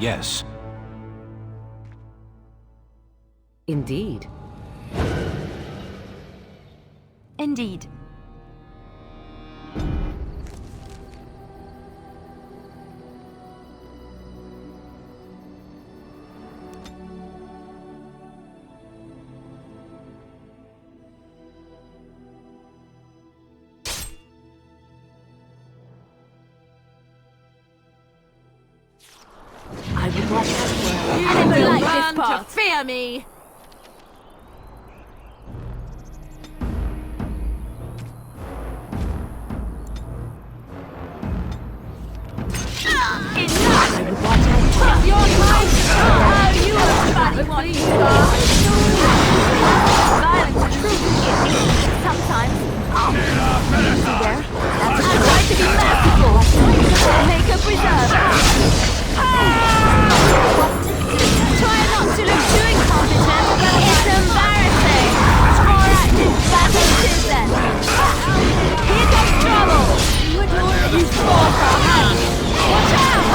Yes. Indeed. Indeed. I would like that You never like this part. To fear me. Enough! Your time! Oh, you everybody wants you are. Violence truly is sometimes. Easy there. I try to be merciful. Make a preserve. Try not to look too incompetent, but it's embarrassing. Alright, back into it then. Here comes trouble. You fall for a hand. Watch out!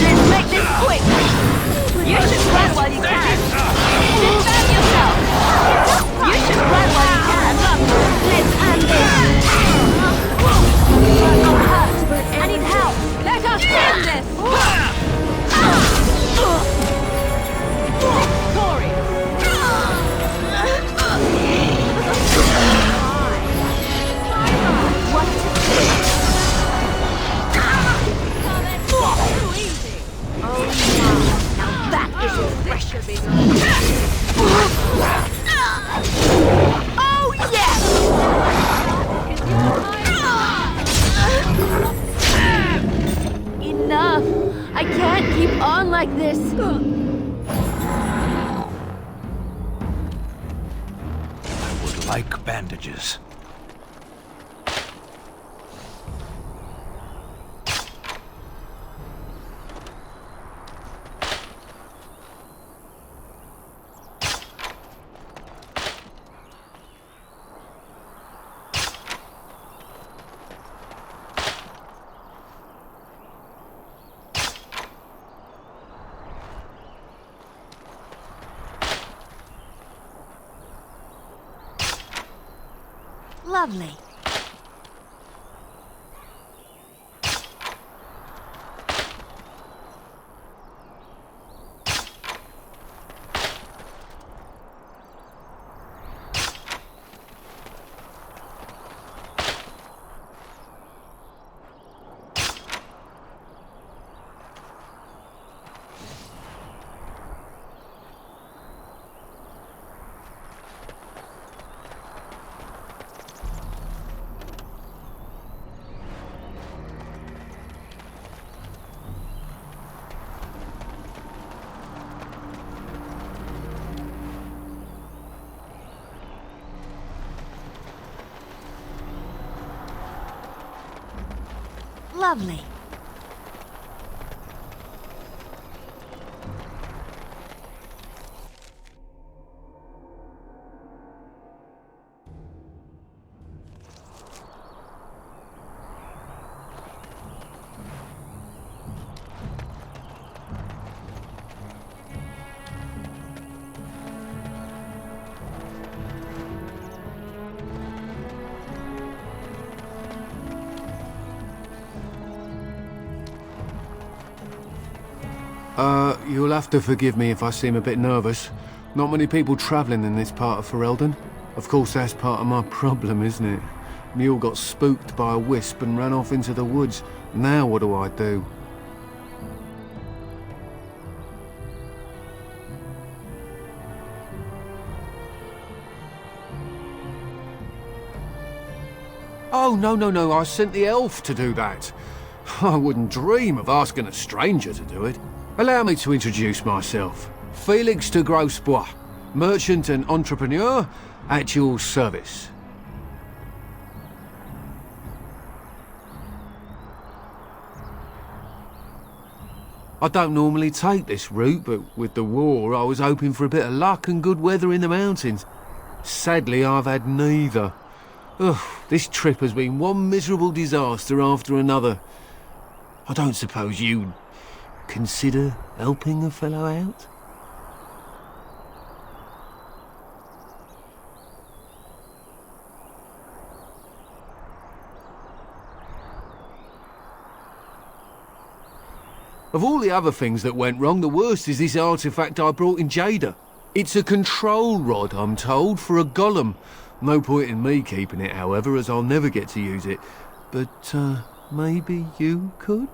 Let's make this quick. You should run while you can. Defend yourself. You should run while you can. Let's end this. I'm hurt. I need help. Let us end this. Corey. What? Too easy. Oh my. Now that is a pressure. Oh yes. Enough. I can't keep on like this. I would like bandages. Lovely. Lovely. You'll have to forgive me if I seem a bit nervous. Not many people travelling in this part of Ferelden. Of course, that's part of my problem, isn't it? Mule got spooked by a wisp and ran off into the woods. Now what do I do? Oh, no, I sent the elf to do that. I wouldn't dream of asking a stranger to do it. Allow me to introduce myself. Felix de Grosbois, merchant and entrepreneur at your service. I don't normally take this route, but with the war I was hoping for a bit of luck and good weather in the mountains. Sadly, I've had neither. Ugh, this trip has been one miserable disaster after another. I don't suppose you consider helping a fellow out? Of all the other things that went wrong, the worst is this artifact I brought in Jada. It's a control rod, I'm told, for a golem. No point in me keeping it, however, as I'll never get to use it. But, maybe you could?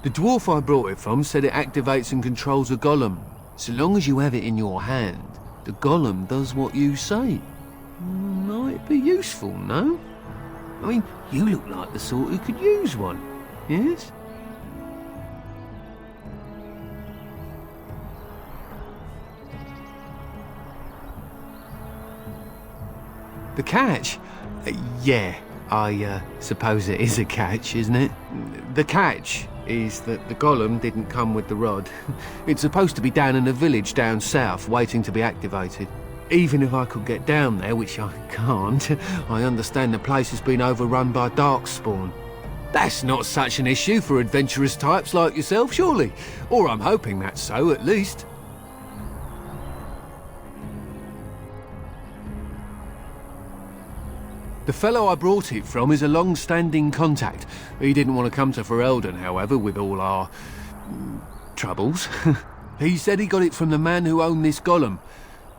The dwarf I brought it from said it activates and controls a golem. So long as you have it in your hand, the golem does what you say. Might be useful, no? I mean, you look like the sort who could use one, yes? The catch? Yeah, I suppose it is a catch, isn't it? The catch is that the golem didn't come with the rod. It's supposed to be down in a village down south, waiting to be activated. Even if I could get down there, which I can't, I understand the place has been overrun by darkspawn. That's not such an issue for adventurous types like yourself, surely? Or I'm hoping that's so, at least. The fellow I brought it from is a long-standing contact. He didn't want to come to Ferelden, however, with all our troubles. He said he got it from the man who owned this golem.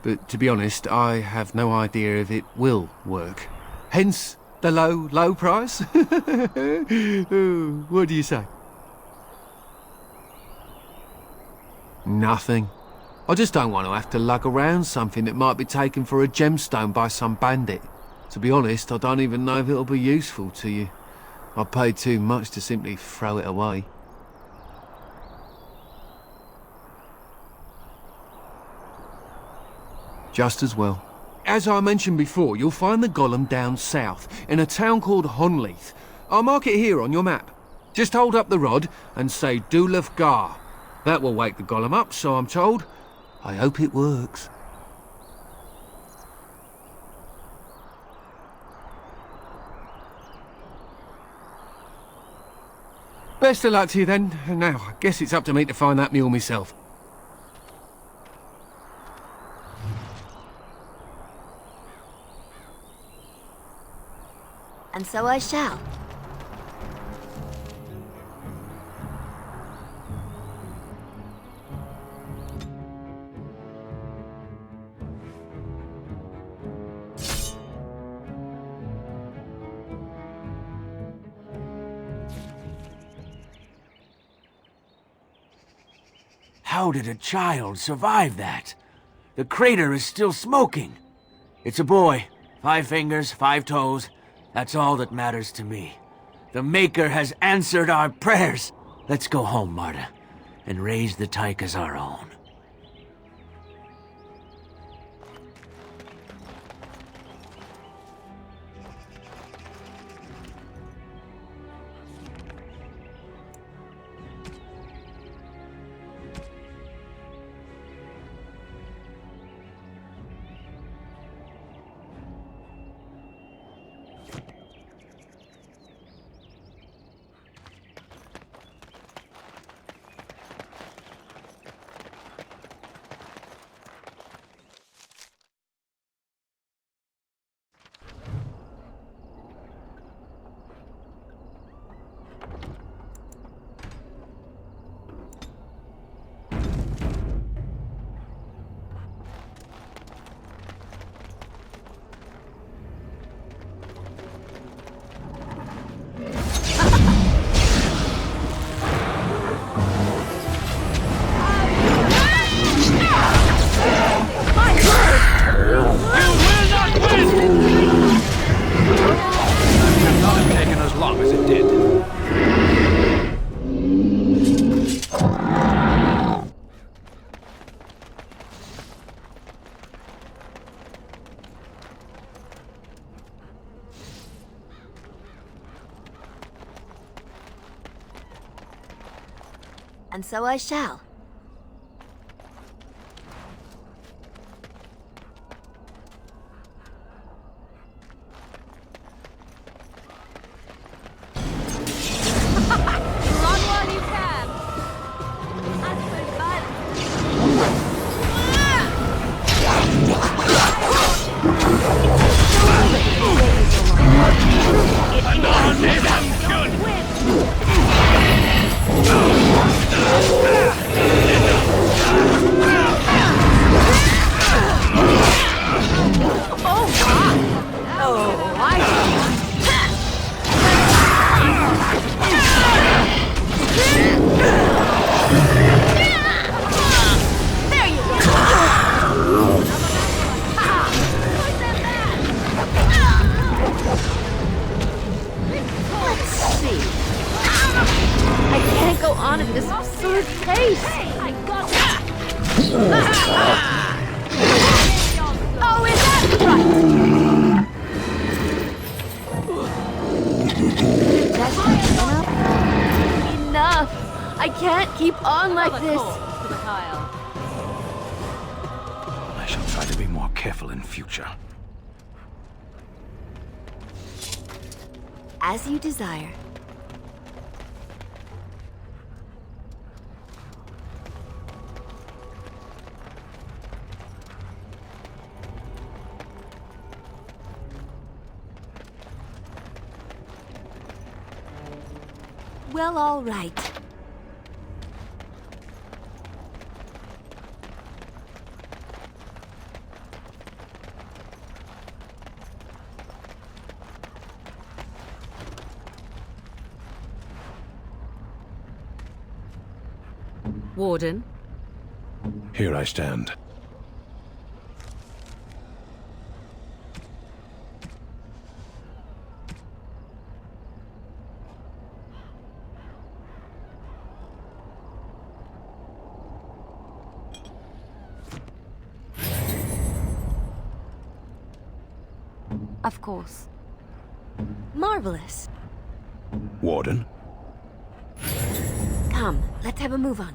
But to be honest, I have no idea if it will work. Hence the low price. What do you say? Nothing. I just don't want to have to lug around something that might be taken for a gemstone by some bandit. To be honest, I don't even know if it'll be useful to you. I paid too much to simply throw it away. Just as well. As I mentioned before, you'll find the golem down south, in a town called Honnleath. I'll mark it here on your map. Just hold up the rod and say Dulaf Gar. That will wake the golem up, so I'm told. I hope it works. Best of luck to you then. Now, I guess it's up to me to find that mule myself. And so I shall. How did a child survive that? The crater is still smoking. It's a boy. 5 fingers, 5 toes. That's all that matters to me. The Maker has answered our prayers. Let's go home, Marta, and raise the tyke as our own. And so I shall. Run while you can! As for violence. On at this absurd pace! I got that! Oh, is that right? Enough! I can't keep on like this! To the pile. I shall try to be more careful in future. As you desire. Well, all right. Warden, Here I stand. Of course. Marvelous. Warden? Come, let's have a move on.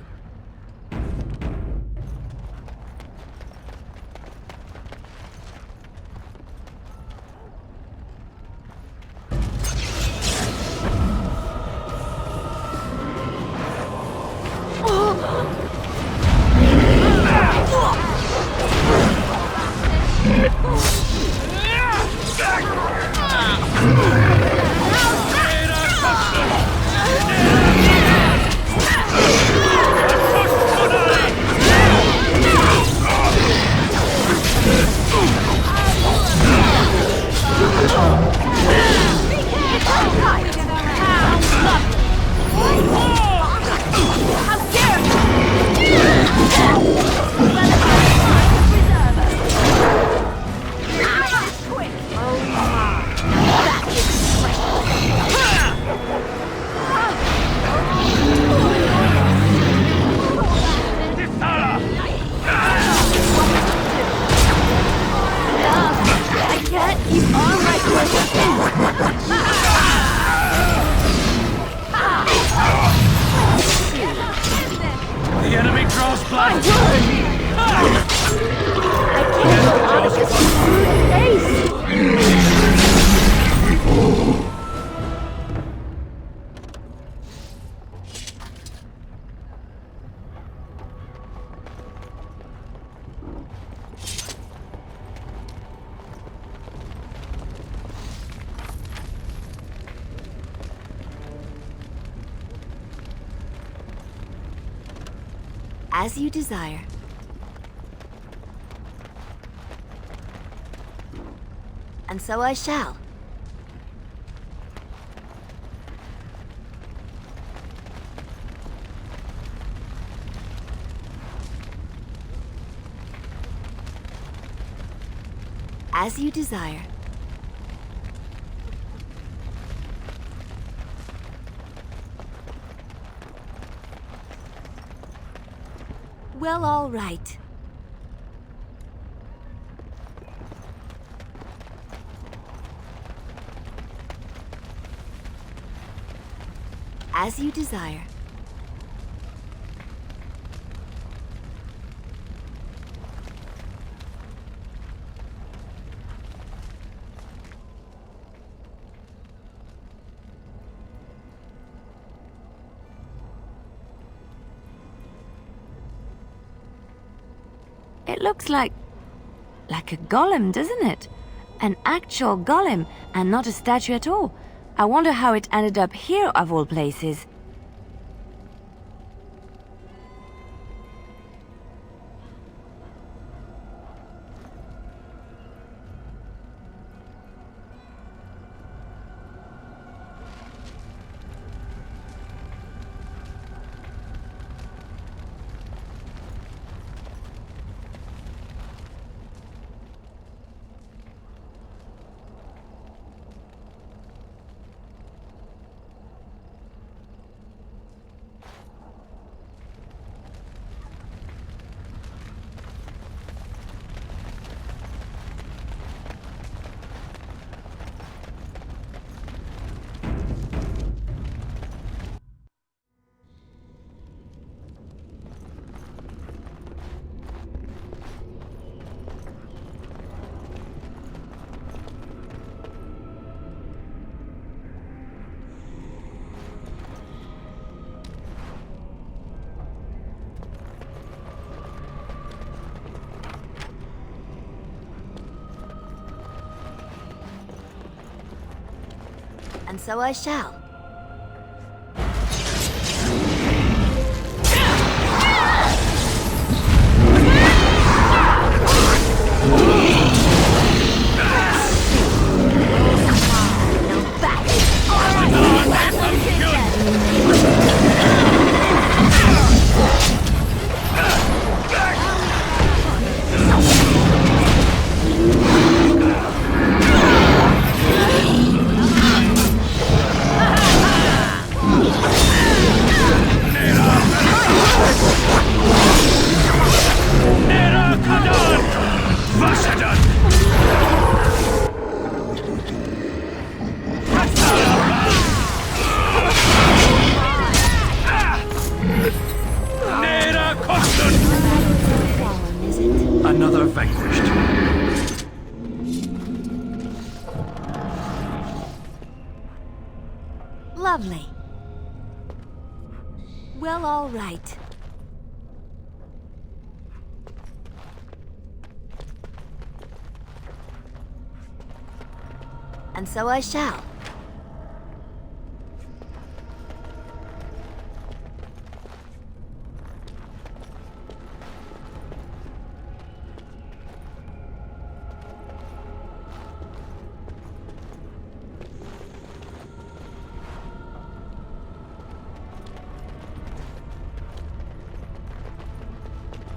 The enemy draws blood! I can't go on at this absurd pace! As you desire. And so I shall. As you desire. Well, all right. As you desire. It looks like a golem, doesn't it? An actual golem, and not a statue at all. I wonder how it ended up here, of all places. And so I shall. Another vanquished. Lovely. Well, all right. And so I shall.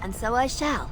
And so I shall.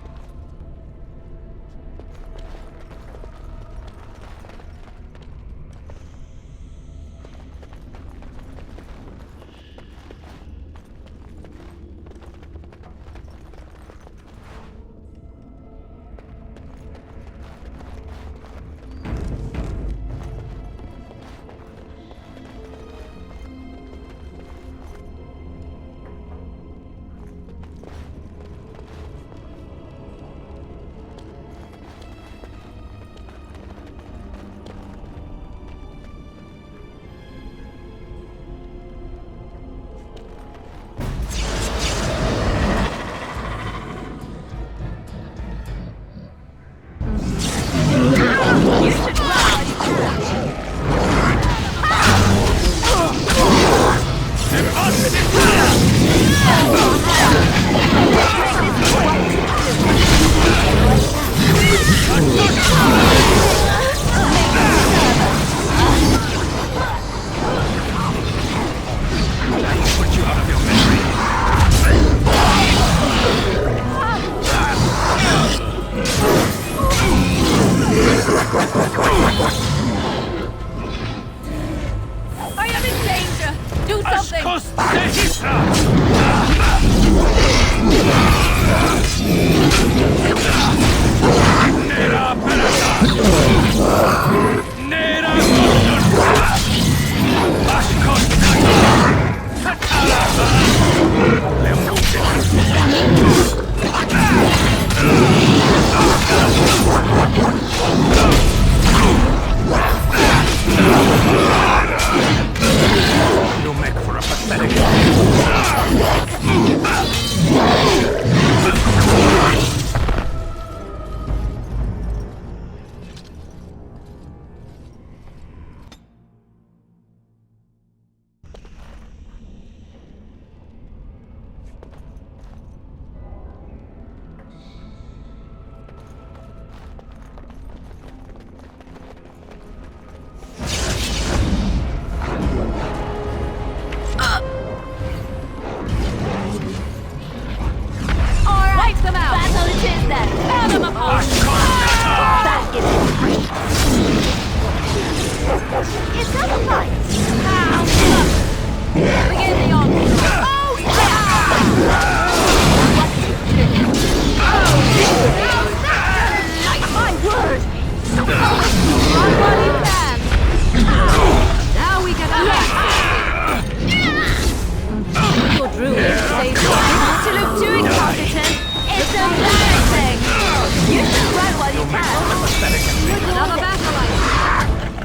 will make what the pathetic and me. Another battle item.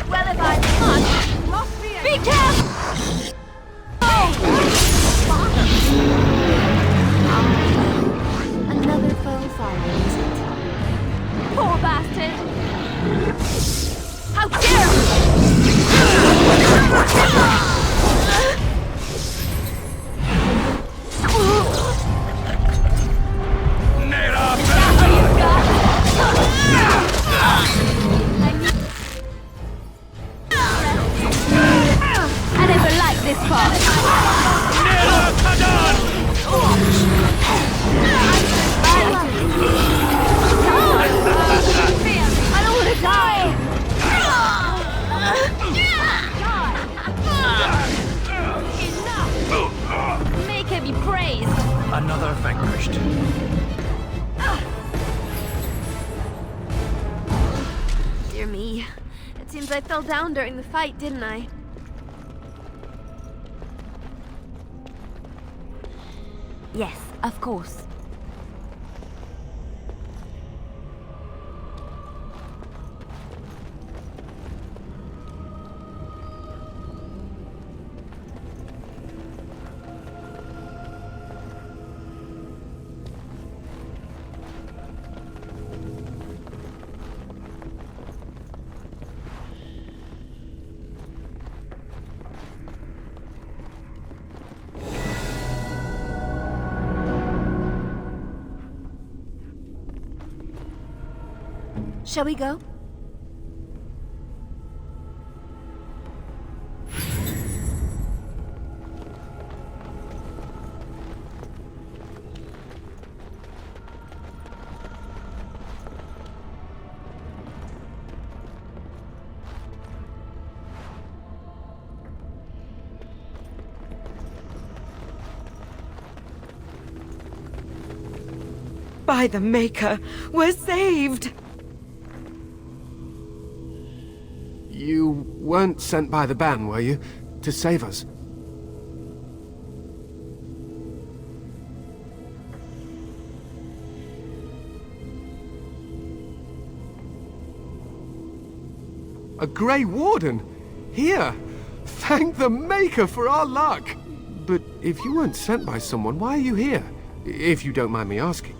Well, if I must, be careful! Another foe follows it. Poor bastard! How dare I never liked this part. I don't want to die. Enough. Make him be praised. Another vanquished. Dear me. It seems I fell down during the fight, didn't I? Yes, of course. Shall we go? By the Maker, we're saved! You weren't sent by the ban, were you? To save us? A Grey Warden? Here! Thank the Maker for our luck! But if you weren't sent by someone, why are you here? If you don't mind me asking.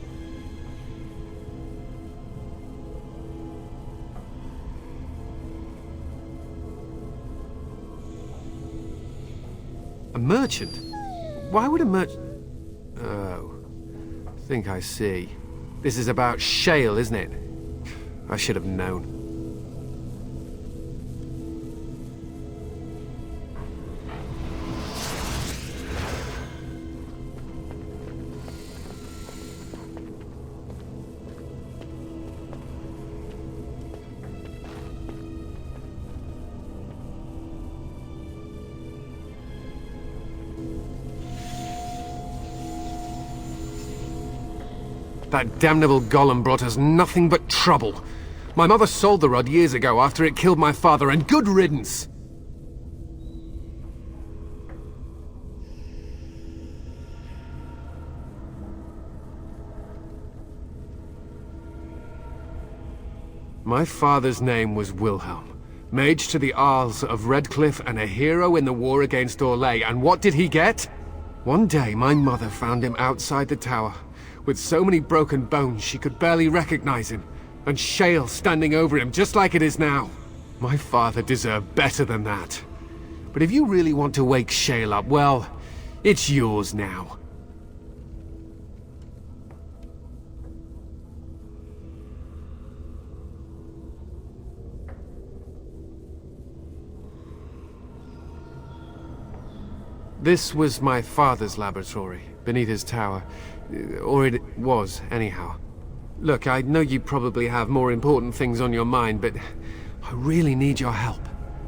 A merchant? Why would a merchant... Oh. Think I see. This is about Shale, isn't it? I should have known. That damnable golem brought us nothing but trouble. My mother sold the rod years ago after it killed my father, and good riddance! My father's name was Wilhelm, mage to the Arls of Redcliffe and a hero in the war against Orlais, and what did he get? One day my mother found him outside the tower, with so many broken bones she could barely recognize him, and Shale standing over him just like it is now. My father deserved better than that. But if you really want to wake Shale up, well, it's yours now. This was my father's laboratory, beneath his tower. Or it was, anyhow. Look, I know you probably have more important things on your mind, but I really need your help.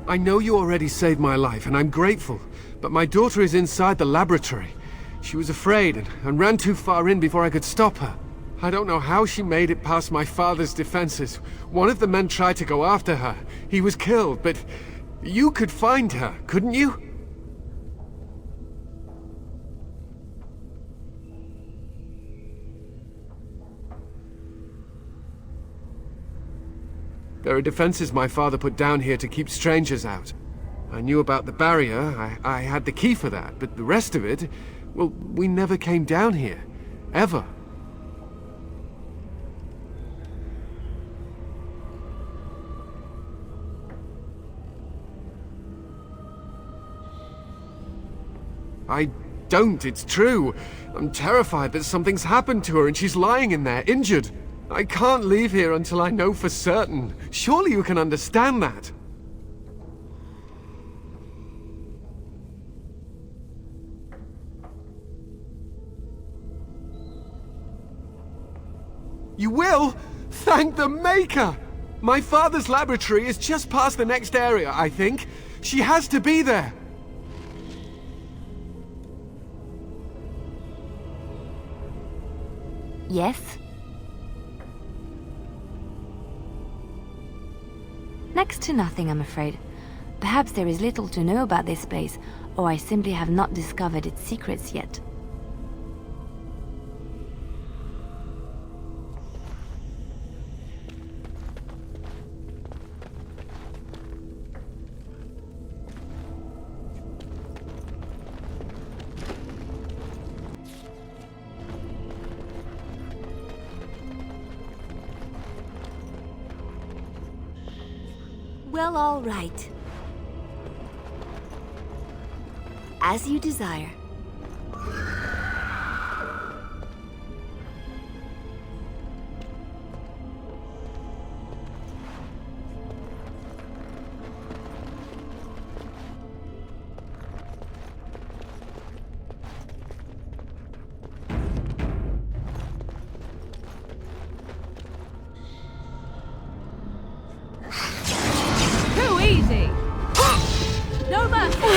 I know you already saved my life, and I'm grateful, but my daughter is inside the laboratory. She was afraid and ran too far in before I could stop her. I don't know how she made it past my father's defenses. One of the men tried to go after her. He was killed, but you could find her, couldn't you? There are defenses my father put down here to keep strangers out. I knew about the barrier, I had the key for that, but the rest of it, well, we never came down here. Ever. I don't, it's true. I'm terrified that something's happened to her and she's lying in there, injured. I can't leave here until I know for certain. Surely you can understand that. You will? Thank the Maker! My father's laboratory is just past the next area, I think. She has to be there. Yes? Next to nothing, I'm afraid. Perhaps there is little to know about this space, or I simply have not discovered its secrets yet. Well, all right. As you desire. No mercy!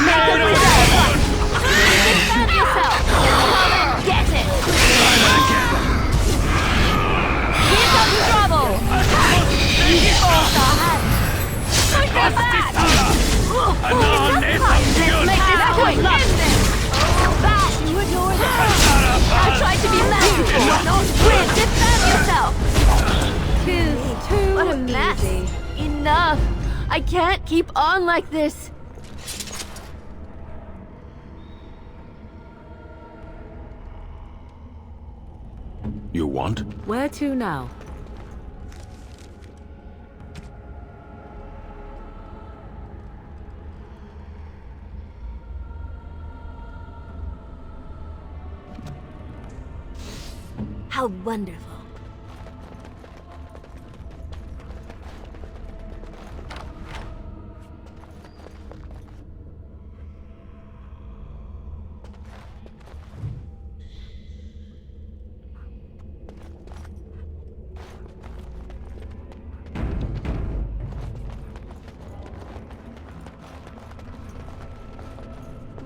Make a reserve! Defend yourself! Come and get it! Here comes trouble! You forced our hand! Push them back! Let's make this quick! Back! You adore them! I tried to be merciful, not grit! Defend yourself! What a mess! Enough! I can't keep on like this! You want? Where to now? How wonderful.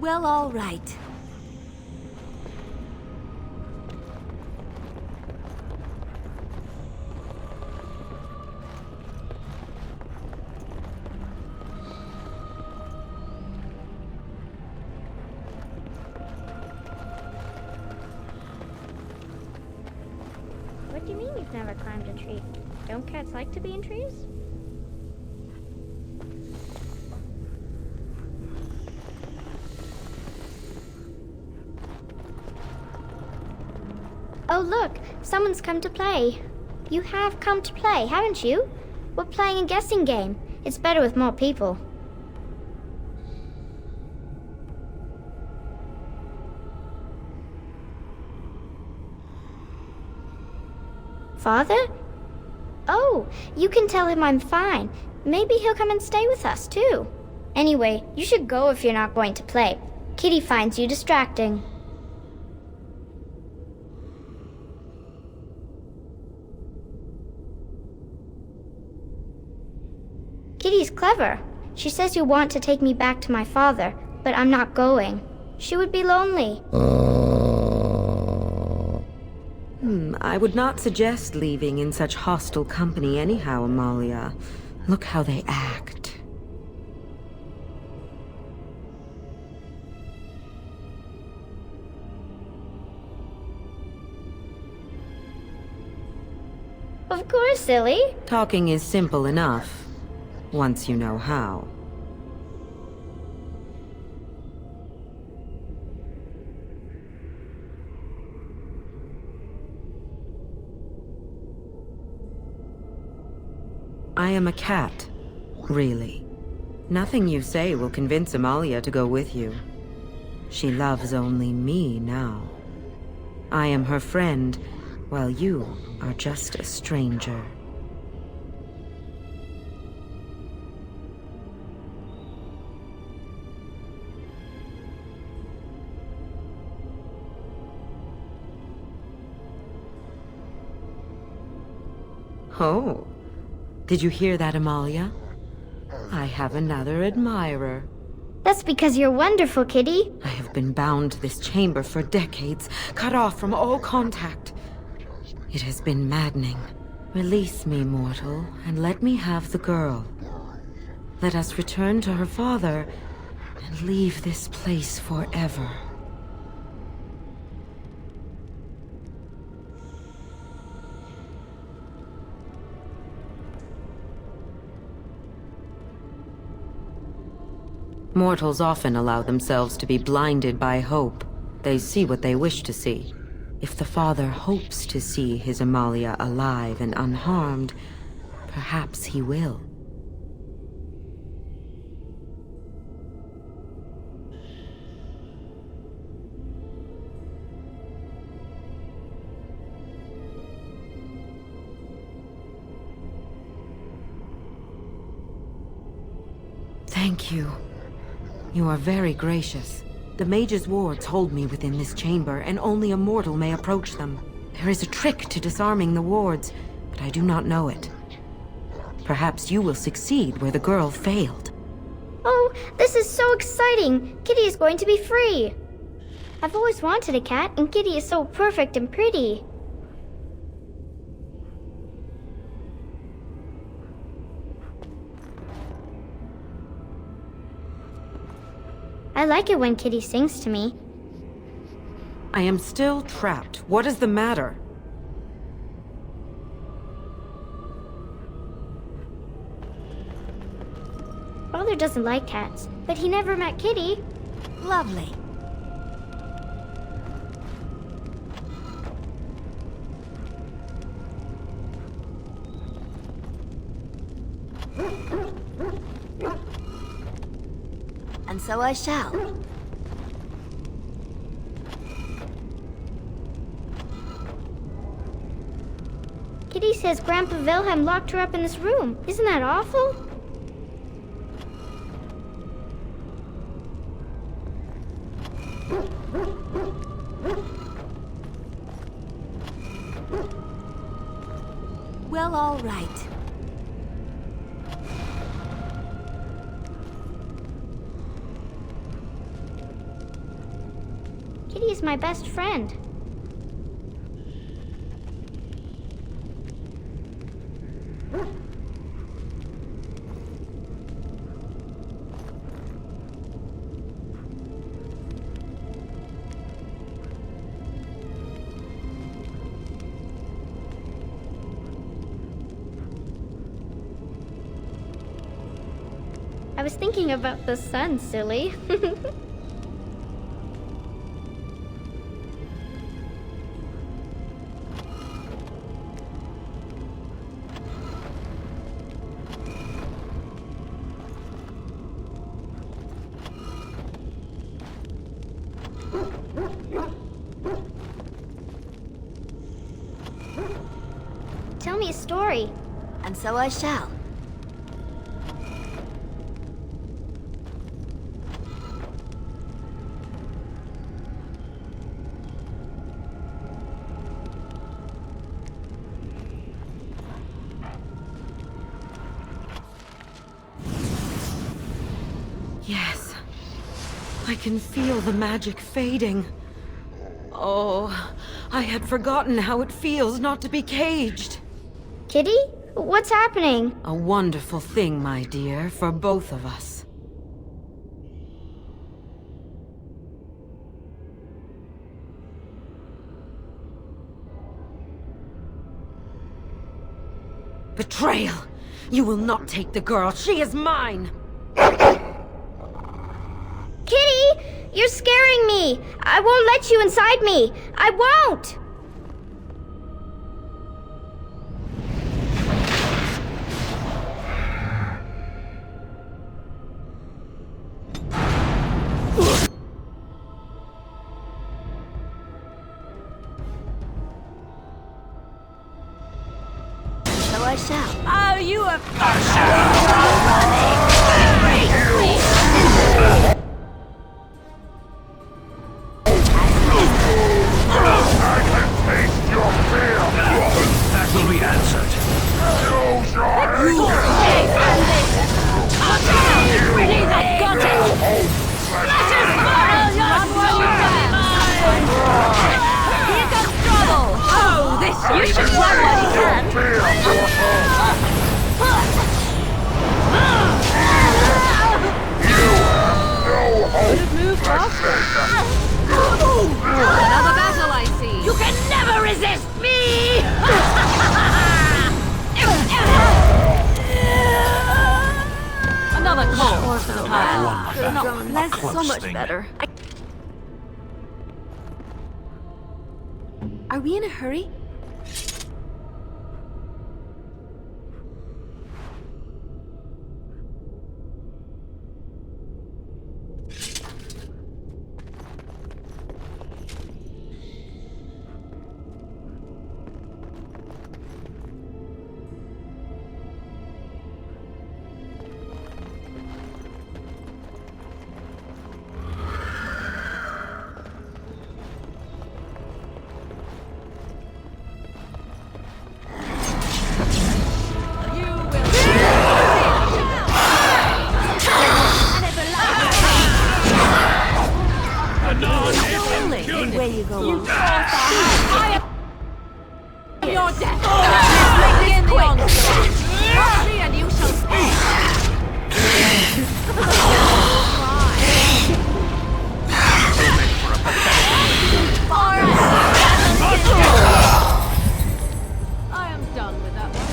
Well, all right. What do you mean you've never climbed a tree? Don't cats like to be in trees? Oh look, someone's come to play. You have come to play, haven't you? We're playing a guessing game. It's better with more people. Father? Oh, you can tell him I'm fine. Maybe he'll come and stay with us, too. Anyway, you should go if you're not going to play. Kitty finds you distracting. Kitty's clever. She says you want to take me back to my father, but I'm not going. She would be lonely. I would not suggest leaving in such hostile company anyhow, Amalia. Look how they act. silly. Talking is simple enough, once you know how. I am a cat, really. Nothing you say will convince Amalia to go with you. She loves only me now. I am her friend, while you are just a stranger. Oh. Did you hear that, Amalia? I have another admirer. That's because you're wonderful, Kitty. I have been bound to this chamber for decades, cut off from all contact. It has been maddening. Release me, mortal, and let me have the girl. Let us return to her father and leave this place forever. Mortals often allow themselves to be blinded by hope. They see what they wish to see. If the father hopes to see his Amalia alive and unharmed, perhaps he will. Thank you. You are very gracious. The mage's wards hold me within this chamber, and only a mortal may approach them. There is a trick to disarming the wards, but I do not know it. Perhaps you will succeed where the girl failed. Oh, this is so exciting! Kitty is going to be free! I've always wanted a cat, and Kitty is so perfect and pretty. I like it when Kitty sings to me. I am still trapped. What is the matter? Father doesn't like cats, but he never met Kitty. Lovely. And so I shall. Kitty says Grandpa Wilhelm locked her up in this room. Isn't that awful? Well, all right. Kitty is my best friend. I was thinking about the sun, silly. Tell me a story. And so I shall. Yes. I can feel the magic fading. Oh, I had forgotten how it feels not to be caged. Kitty? What's happening? A wonderful thing, my dear, for both of us. Betrayal! You will not take the girl. She is mine! Kitty! You're scaring me! I won't let you inside me! I won't! So I shall. Oh, you are... That will be answered. I've got it! Let us borrow your Here comes trouble! Oh, this You should run what you can! Could have moved faster. Another battle, I see. You can never resist me! Another call for the pile. Won my battle. That's Close so much thing. better. Are we in a hurry? Where you go? You're dead. Begin the onslaught. Watch me and you shall I am done with that one.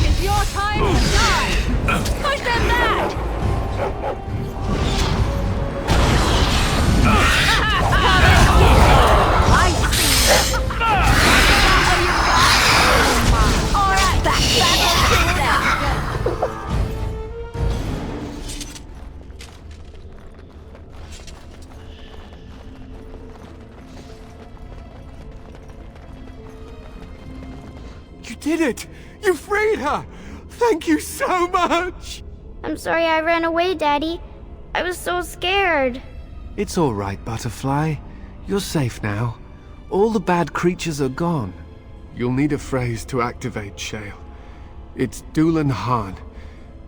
It's your time to die! Push them back! I see! Alright, back to them! You did it! You freed her! Thank you so much! I'm sorry I ran away, Daddy. I was so scared. It's all right, Butterfly. You're safe now. All the bad creatures are gone. You'll need a phrase to activate Shale. It's Doolan Han.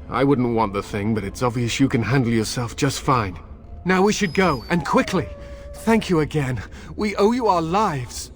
I wouldn't want the thing, but it's obvious you can handle yourself just fine. Now we should go, and quickly. Thank you again. We owe you our lives.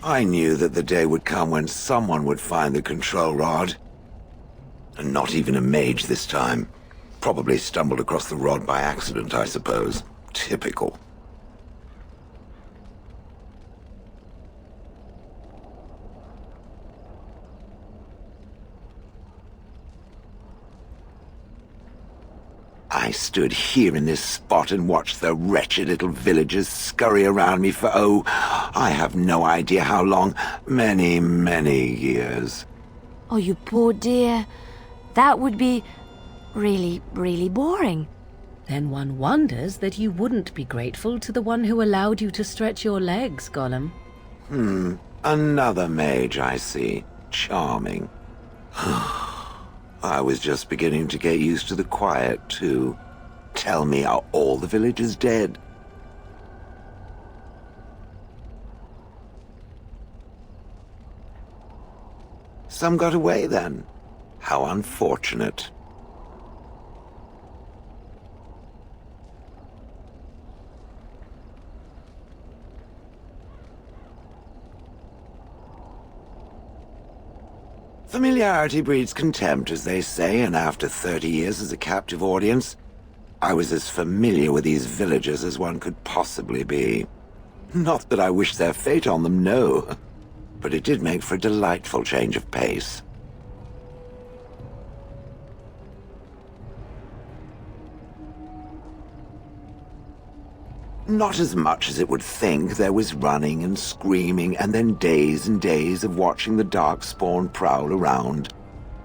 I knew that the day would come when someone would find the control rod. And not even a mage this time. Probably stumbled across the rod by accident, I suppose. Typical. I stood here in this spot and watched the wretched little villagers scurry around me for, oh, I have no idea how long. Many, many years. Oh, you poor dear. That would be really, really boring. Then one wonders that you wouldn't be grateful to the one who allowed you to stretch your legs, Golem. Another mage, I see. Charming. I was just beginning to get used to the quiet, too. Tell me, are all the villagers dead? Some got away, then. How unfortunate. Familiarity breeds contempt, as they say, and after 30 years as a captive audience, I was as familiar with these villagers as one could possibly be. Not that I wish their fate on them, no. But it did make for a delightful change of pace. Not as much as it would think. There was running and screaming, and then days and days of watching the Darkspawn prowl around.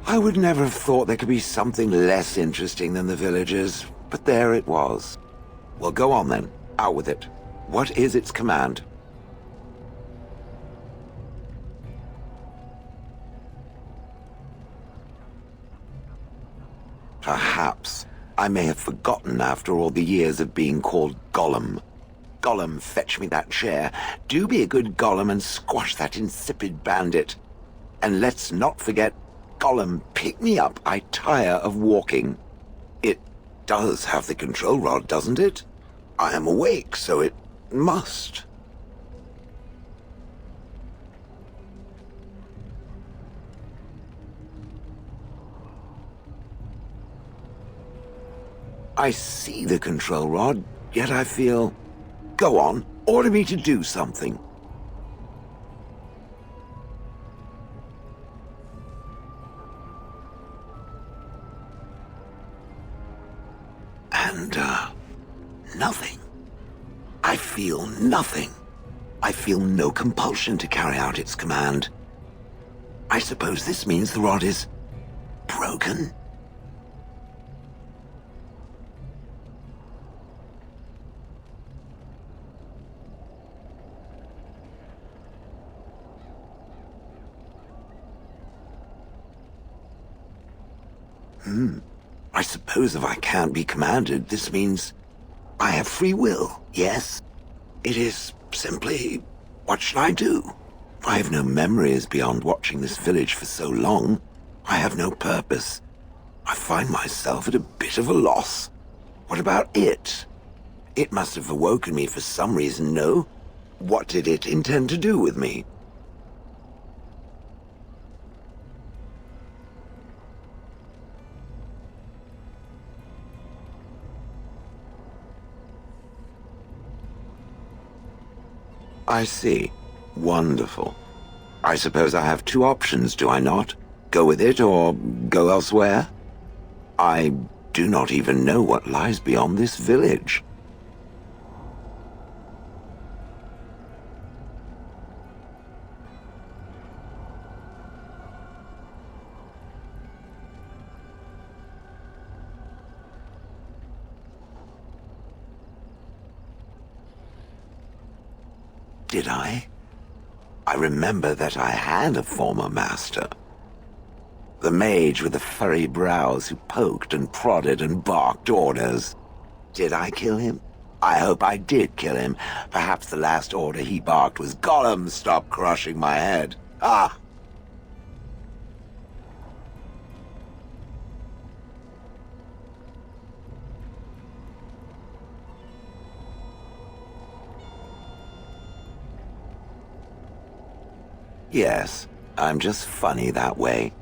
I would never have thought there could be something less interesting than the villagers, but there it was. Well, go on then. Out with it. What is its command? Perhaps I may have forgotten after all the years of being called Golem. Golem, fetch me that chair. Do be a good Golem and squash that insipid bandit. And let's not forget, Golem, pick me up. I tire of walking. It does have the control rod, doesn't it? I am awake, so it must. I see the control rod, yet I feel... Go on, order me to do something. And, nothing. I feel nothing. I feel no compulsion to carry out its command. I suppose this means the rod is... broken? I suppose if I can't be commanded, this means I have free will, yes? It is simply, what should I do? I have no memories beyond watching this village for so long. I have no purpose. I find myself at a bit of a loss. What about it? It must have awoken me for some reason, no? What did it intend to do with me? I see. Wonderful. I suppose I have two options, do I not? Go with it or go elsewhere? I do not even know what lies beyond this village. Did I? I remember that I had a former master. The mage with the furry brows who poked and prodded and barked orders. Did I kill him? I hope I did kill him. Perhaps the last order he barked was, "Golem, stop crushing my head." Ah! Yes, I'm just funny that way.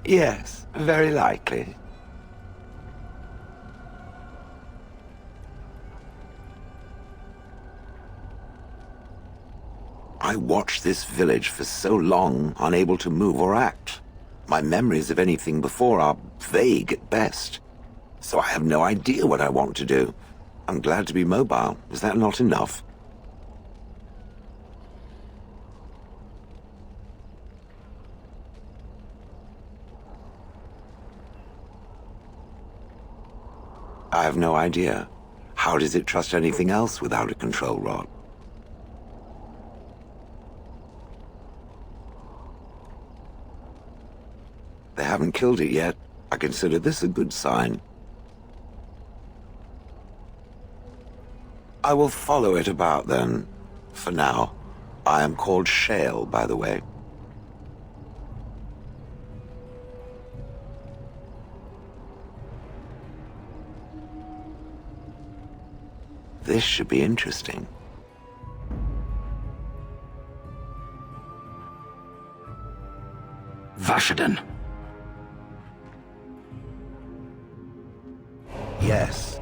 Yes, very likely. I watched this village for so long, unable to move or act. My memories of anything before are vague at best. So I have no idea what I want to do. I'm glad to be mobile. Is that not enough? I have no idea. How does it trust anything else without a control rod? They haven't killed it yet. I consider this a good sign. I will follow it about then. For now. I am called Shale, by the way. This should be interesting. Vashaden. Yes.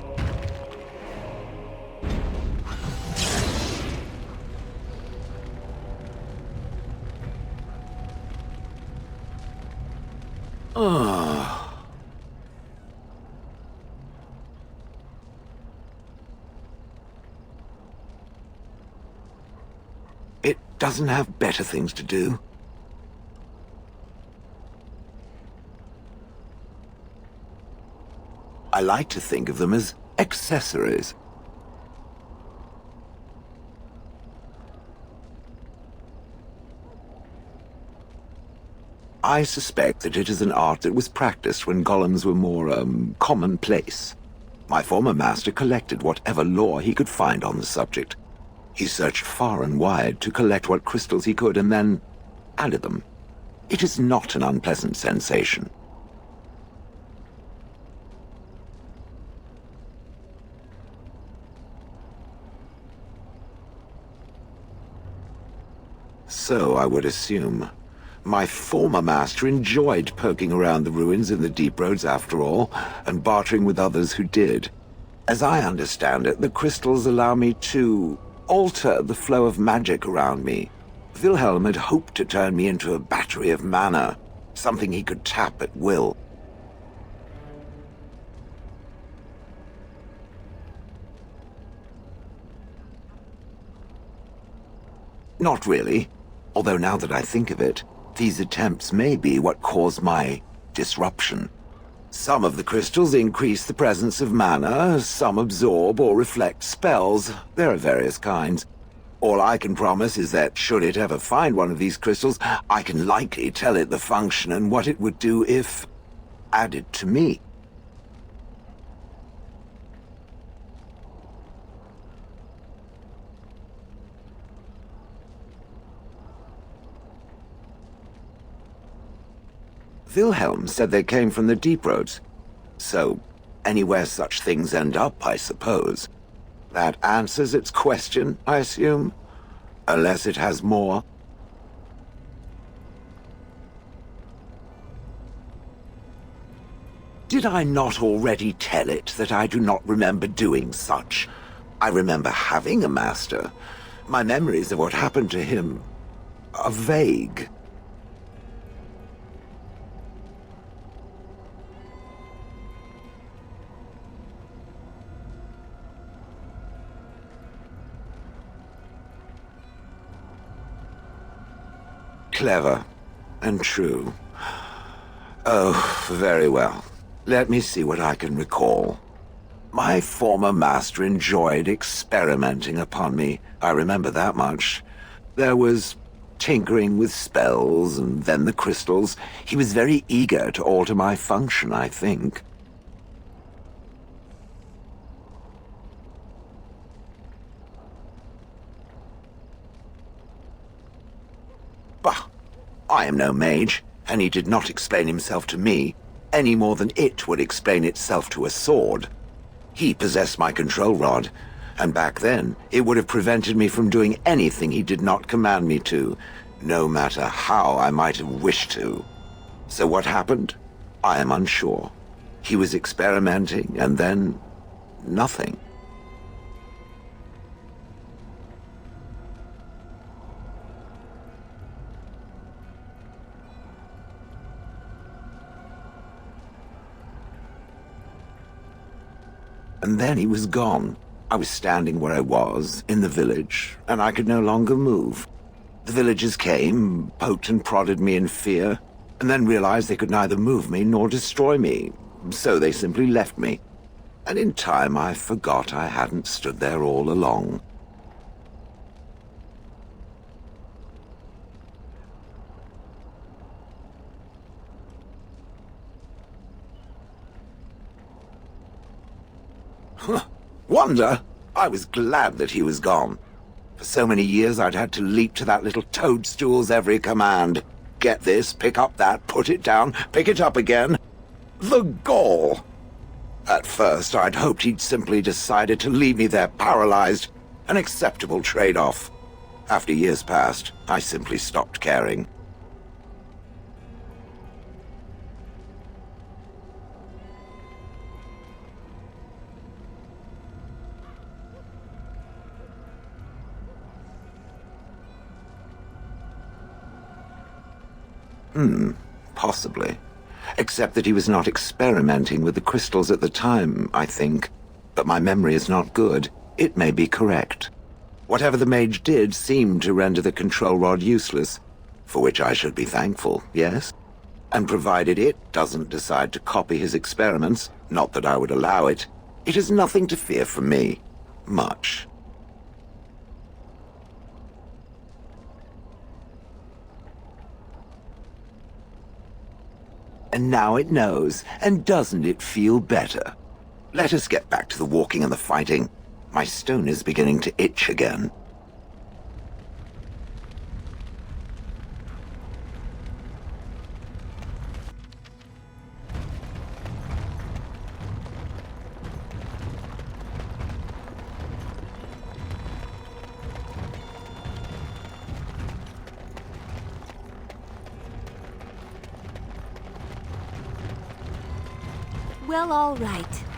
It doesn't have better things to do. I like to think of them as accessories. I suspect that it is an art that was practiced when golems were more, commonplace. My former master collected whatever lore he could find on the subject. He searched far and wide to collect what crystals he could and then added them. It is not an unpleasant sensation. So I would assume. My former master enjoyed poking around the ruins in the deep roads after all, and bartering with others who did. As I understand it, the crystals allow me to alter the flow of magic around me. Wilhelm had hoped to turn me into a battery of mana, something he could tap at will. Not really, although now that I think of it, these attempts may be what caused my disruption. Some of the crystals increase the presence of mana, some absorb or reflect spells. There are various kinds. All I can promise is that should it ever find one of these crystals, I can likely tell it the function and what it would do if added to me. Wilhelm said they came from the deep roads. So, anywhere such things end up, I suppose. That answers its question, I assume? Unless it has more. Did I not already tell it that I do not remember doing such? I remember having a master. My memories of what happened to him are vague. Clever and true. Oh, very well. Let me see what I can recall. My former master enjoyed experimenting upon me. I remember that much. There was tinkering with spells, and then the crystals. He was very eager to alter my function, I think. Bah! I am no mage, and he did not explain himself to me, any more than it would explain itself to a sword. He possessed my control rod, and back then, it would have prevented me from doing anything he did not command me to, no matter how I might have wished to. So what happened? I am unsure. He was experimenting, and then nothing. And then he was gone. I was standing where I was, in the village, and I could no longer move. The villagers came, poked and prodded me in fear, and then realized they could neither move me nor destroy me, so they simply left me. And in time I forgot I hadn't stood there all along. Wonder? I was glad that he was gone. For so many years I'd had to leap to that little toadstool's every command. Get this, pick up that, put it down, pick it up again. The gall! At first I'd hoped he'd simply decided to leave me there paralyzed, an acceptable trade-off. After years passed, I simply stopped caring. Possibly. Except that he was not experimenting with the crystals at the time, I think. But my memory is not good. It may be correct. Whatever the mage did seemed to render the control rod useless, for which I should be thankful, yes? And provided it doesn't decide to copy his experiments, not that I would allow it, it is nothing to fear from me. Much. And now it knows, and doesn't it feel better? Let us get back to the walking and the fighting. My stone is beginning to itch again. Well, all right.